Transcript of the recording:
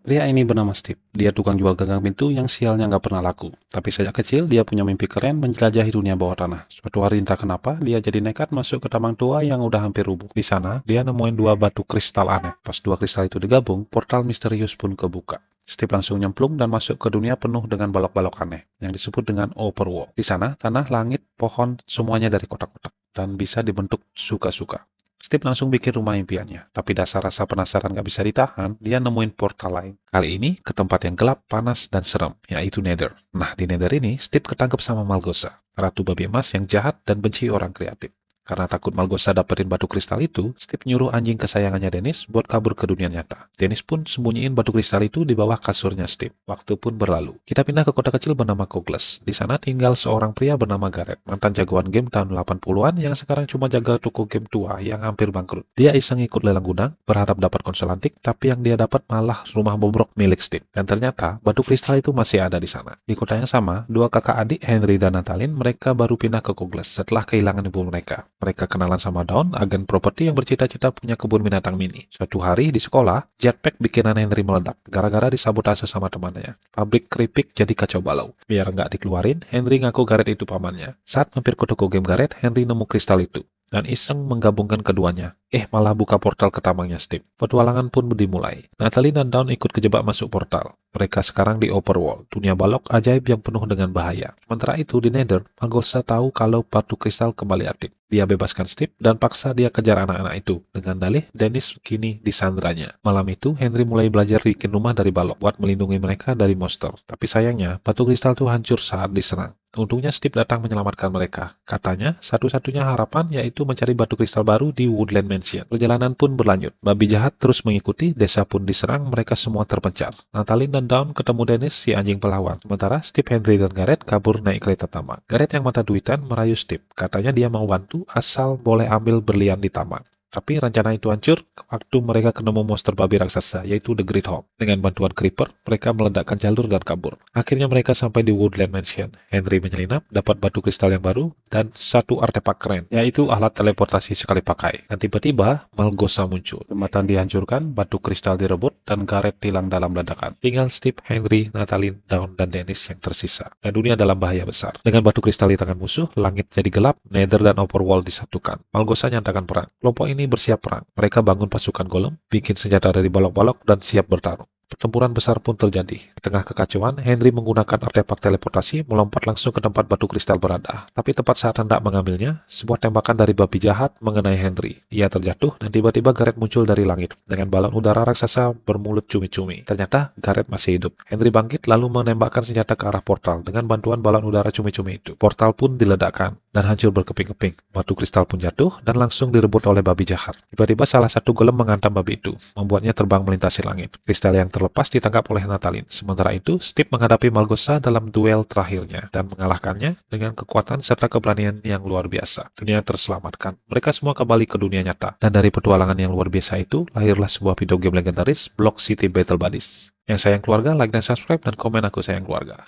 Pria ini bernama Steve. Dia tukang jual gagang pintu yang sialnya nggak pernah laku. Tapi sejak kecil dia punya mimpi keren menjelajahi dunia bawah tanah. Suatu hari entah kenapa dia jadi nekat masuk ke tambang tua yang udah hampir rubuh. Di sana dia nemuin dua batu kristal aneh. Pas dua kristal itu digabung, portal misterius pun kebuka. Steve langsung nyemplung dan masuk ke dunia penuh dengan balok-balok aneh yang disebut dengan overworld. Di sana tanah, langit, pohon semuanya dari kotak-kotak dan bisa dibentuk suka-suka. Steve langsung bikin rumah impiannya, tapi dasar rasa penasaran gak bisa ditahan, dia nemuin portal lain. Kali ini ke tempat yang gelap, panas, dan serem, yaitu Nether. Nah, di Nether ini, Steve ketangkep sama Malgosa, ratu babi emas yang jahat dan benci orang kreatif. Karena takut Malgosa dapetin batu kristal itu, Steve nyuruh anjing kesayangannya Dennis buat kabur ke dunia nyata. Dennis pun sembunyiin batu kristal itu di bawah kasurnya Steve. Waktu pun berlalu. Kita pindah ke kota kecil bernama Koglas. Di sana tinggal seorang pria bernama Gareth, mantan jagoan game tahun 80-an yang sekarang cuma jaga toko game tua yang hampir bangkrut. Dia iseng ikut lelang gudang, berharap dapat konsol antik, tapi yang dia dapat malah rumah bobrok milik Steve. Dan ternyata batu kristal itu masih ada di sana. Di kota yang sama, dua kakak adik Henry dan Natalie, mereka baru pindah ke Koglas setelah kehilangan ibu mereka. Mereka kenalan sama Dawn, agen properti yang bercita-cita punya kebun binatang mini. Suatu hari di sekolah, jetpack bikinan Henry meledak gara-gara disabotase sama temannya. Pabrik keripik jadi kacau balau. Biar nggak dikeluarin, Henry ngaku Gareth itu pamannya. Saat mampir ke toko game Gareth, Henry nemu kristal itu dan iseng menggabungkan keduanya. Malah buka portal ke tambangnya Steve. Petualangan pun dimulai. Natalie dan Dawn ikut kejebak masuk portal. Mereka sekarang di Overworld, dunia balok ajaib yang penuh dengan bahaya. Sementara itu di Nether, Malgosa tahu kalau batu kristal kembali aktif. Dia bebaskan Steve dan paksa dia kejar anak-anak itu. Dengan dalih, Dennis kini disandranya. Malam itu, Henry mulai belajar bikin rumah dari balok buat melindungi mereka dari monster. Tapi sayangnya, batu kristal itu hancur saat diserang. Untungnya Steve datang menyelamatkan mereka. Katanya, satu-satunya harapan yaitu mencari batu kristal baru di Woodland Mansion. Perjalanan pun berlanjut. Babi jahat terus mengikuti, desa pun diserang, mereka semua terpencar. Natalie dan Dawn ketemu Dennis, si anjing pelawan. Sementara Steve, Henry, dan Gareth kabur naik kereta taman. Gareth yang mata duitan merayu Steve. Katanya dia mau bantu asal boleh ambil berlian di taman. Tapi rencana itu hancur waktu mereka ketemu monster babi raksasa, yaitu The Great Hawk. Dengan bantuan Creeper, mereka meledakkan jalur dan kabur. Akhirnya mereka sampai di Woodland Mansion. Henry menyelinap, dapat batu kristal yang baru, dan satu artefak keren, yaitu alat teleportasi sekali pakai. Dan tiba-tiba, Malgosa muncul. Jembatan dihancurkan, batu kristal direbut, dan Gareth hilang dalam ledakan. Tinggal Steve, Henry, Natalie, Dawn, dan Dennis yang tersisa. Dan dunia dalam bahaya besar. Dengan batu kristal di tangan musuh, langit jadi gelap, Nether dan Overworld disatukan. Malgosa nyatakan perang. Kelompok ini bersiap perang. Mereka bangun pasukan golem, bikin senjata dari balok-balok, dan siap bertarung. Pertempuran besar pun terjadi. Di tengah kekacauan, Henry menggunakan artefak teleportasi melompat langsung ke tempat batu kristal berada. Tapi tepat saat hendak mengambilnya, sebuah tembakan dari babi jahat mengenai Henry. Ia terjatuh dan tiba-tiba Gareth muncul dari langit dengan balon udara raksasa bermulut cumi-cumi. Ternyata Gareth masih hidup. Henry bangkit lalu menembakkan senjata ke arah portal dengan bantuan balon udara cumi-cumi itu. Portal pun diledakkan dan hancur berkeping-keping. Batu kristal pun jatuh dan langsung direbut oleh babi jahat. Tiba-tiba salah satu golem menghantam babi itu, membuatnya terbang melintasi langit. Kristal yang terlepas ditangkap oleh Natalie. Sementara itu, Steve menghadapi Malgosa dalam duel terakhirnya dan mengalahkannya dengan kekuatan serta keberanian yang luar biasa. Dunia terselamatkan. Mereka semua kembali ke dunia nyata. Dan dari petualangan yang luar biasa itu, lahirlah sebuah video game legendaris, Block City Battle Buddies. Yang sayang keluarga, like dan subscribe, dan komen aku sayang keluarga.